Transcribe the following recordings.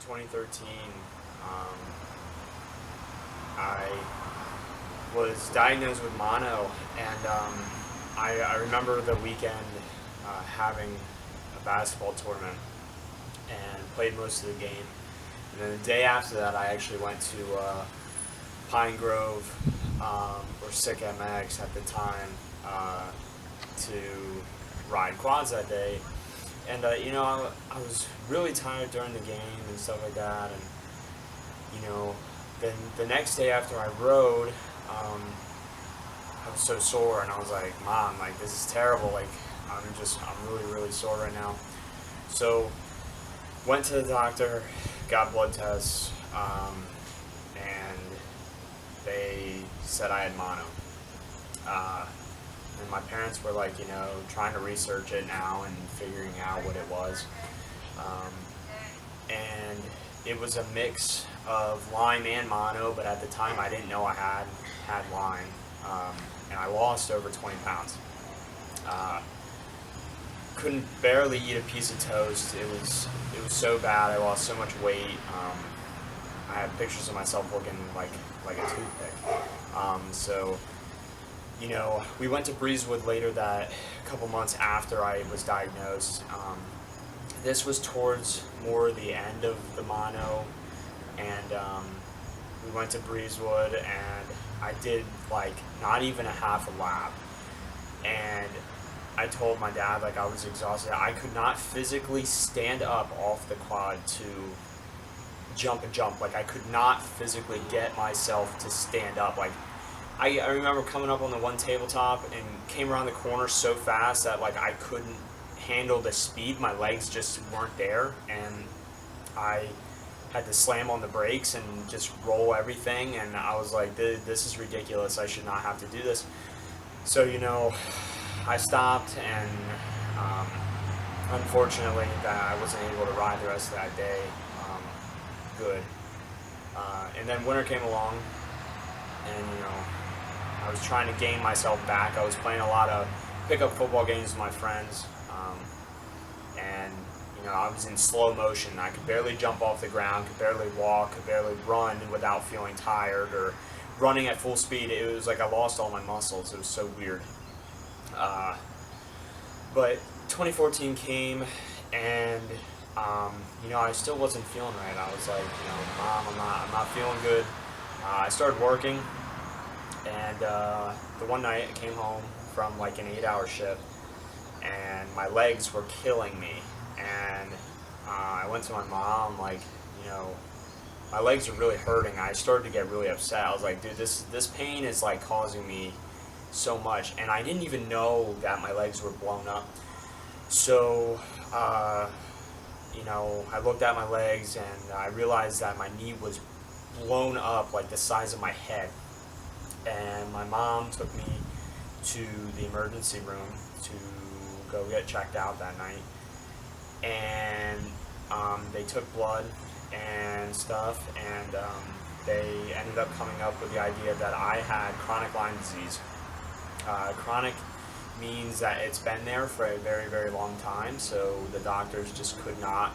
2013, I was diagnosed with mono, and I remember the weekend having a basketball tournament and played most of the game. And then the day after that, I actually went to Pine Grove, or Sick MX at the time, to ride quads that day. And I was really tired during the game and stuff like that. And then the next day after I rode, I was so sore, and I was like, "Mom, like this is terrible. Like I'm really really sore right now." So went to the doctor, got blood tests, and they said I had mono. And my parents were like, trying to research it now and figuring out what it was. And it was a mix of Lyme and mono, but at the time I didn't know I had Lyme. And I lost over 20 pounds. Couldn't barely eat a piece of toast. It was so bad. I lost so much weight. I have pictures of myself looking like a toothpick. So we went to Breezewood later that couple months after I was diagnosed. This was towards more the end of the mono, and we went to Breezewood, and I did like not even a half a lap, and I told my dad like I was exhausted. I could not physically stand up off the quad to jump. Like I could not physically get myself to stand up. Like I remember coming up on the one tabletop and came around the corner so fast that like I couldn't handle the speed. My legs just weren't there, and I had to slam on the brakes and just roll everything, and I was like, this is ridiculous. I should not have to do this. So I stopped, and unfortunately that I wasn't able to ride the rest of that day good. And then winter came along, and I was trying to gain myself back. I was playing a lot of pickup football games with my friends, and I was in slow motion. I could barely jump off the ground, could barely walk, could barely run without feeling tired, or running at full speed. It was like I lost all my muscles. It was so weird. But 2014 came, and I still wasn't feeling right. I was like, Mom, I'm not feeling good. I started working, and the one night I came home from like an 8-hour shift, and my legs were killing me. And I went to my mom, like, my legs are really hurting. I started to get really upset. I was like, dude, this pain is like causing me so much, and I didn't even know that my legs were blown up. So I looked at my legs, and I realized that my knee was blown up like the size of my head. And my mom took me to the emergency room to go get checked out that night, and they took blood and stuff, and they ended up coming up with the idea that I had chronic Lyme disease. Chronic means that it's been there for a very, very long time, so the doctors just could not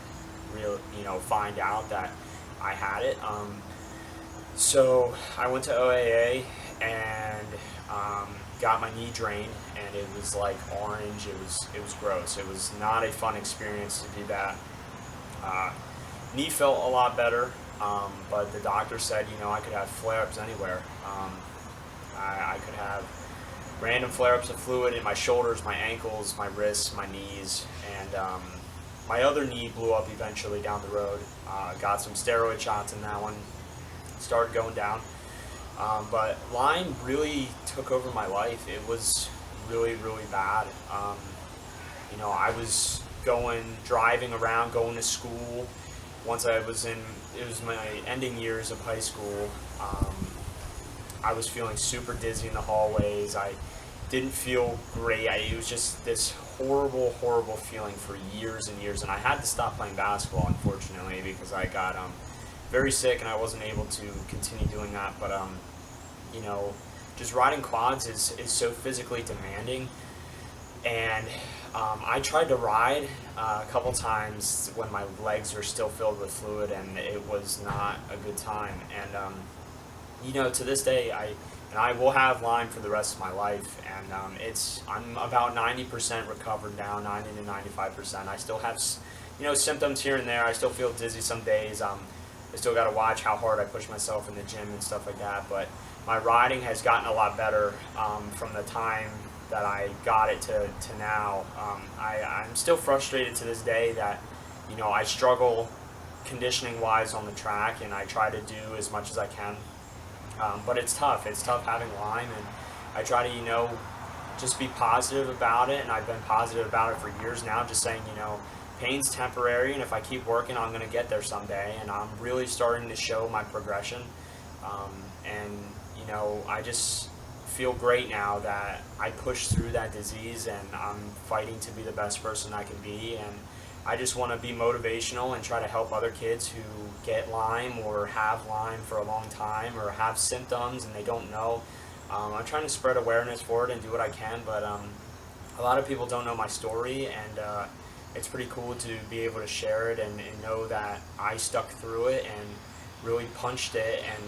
really, find out that I had it. So I went to OAA and got my knee drained, and it was like orange. It was gross. It was not a fun experience to do that. Knee felt a lot better, but the doctor said, I could have flare-ups anywhere. I could have random flare-ups of fluid in my shoulders, my ankles, my wrists, my knees, and my other knee blew up eventually down the road. Got some steroid shots in that one, started going down. But Lyme really took over my life. It was really, really bad. I was driving around, going to school. Once it was my ending years of high school, I was feeling super dizzy in the hallways. I didn't feel great. It was just this horrible, horrible feeling for years and years. And I had to stop playing basketball, unfortunately, because I got very sick, and I wasn't able to continue doing that. But just riding quads is so physically demanding, and I tried to ride a couple times when my legs were still filled with fluid, and it was not a good time. And to this day, I will have Lyme for the rest of my life, and I'm about 90% recovered now, 90 to 95%. I still have symptoms here and there. I still feel dizzy some days. I still got to watch how hard I push myself in the gym and stuff like that. But my riding has gotten a lot better from the time that I got it to now. I'm still frustrated to this day that I struggle conditioning wise on the track, and I try to do as much as I can. But it's tough. It's tough having Lyme, and I try to just be positive about it, and I've been positive about it for years now, just saying pain's temporary, and if I keep working, I'm going to get there someday. And I'm really starting to show my progression, and I just feel great now that I pushed through that disease, and I'm fighting to be the best person I can be. And I just want to be motivational and try to help other kids who get Lyme or have Lyme for a long time or have symptoms and they don't know. I'm trying to spread awareness for it and do what I can, but a lot of people don't know my story, and it's pretty cool to be able to share it and know that I stuck through it and really punched it and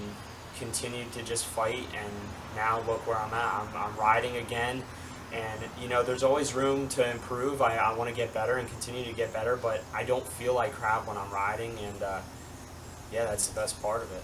continued to just fight, and now look where I'm at. I'm riding again, and there's always room to improve. I want to get better and continue to get better, but I don't feel like crap when I'm riding, and yeah, that's the best part of it.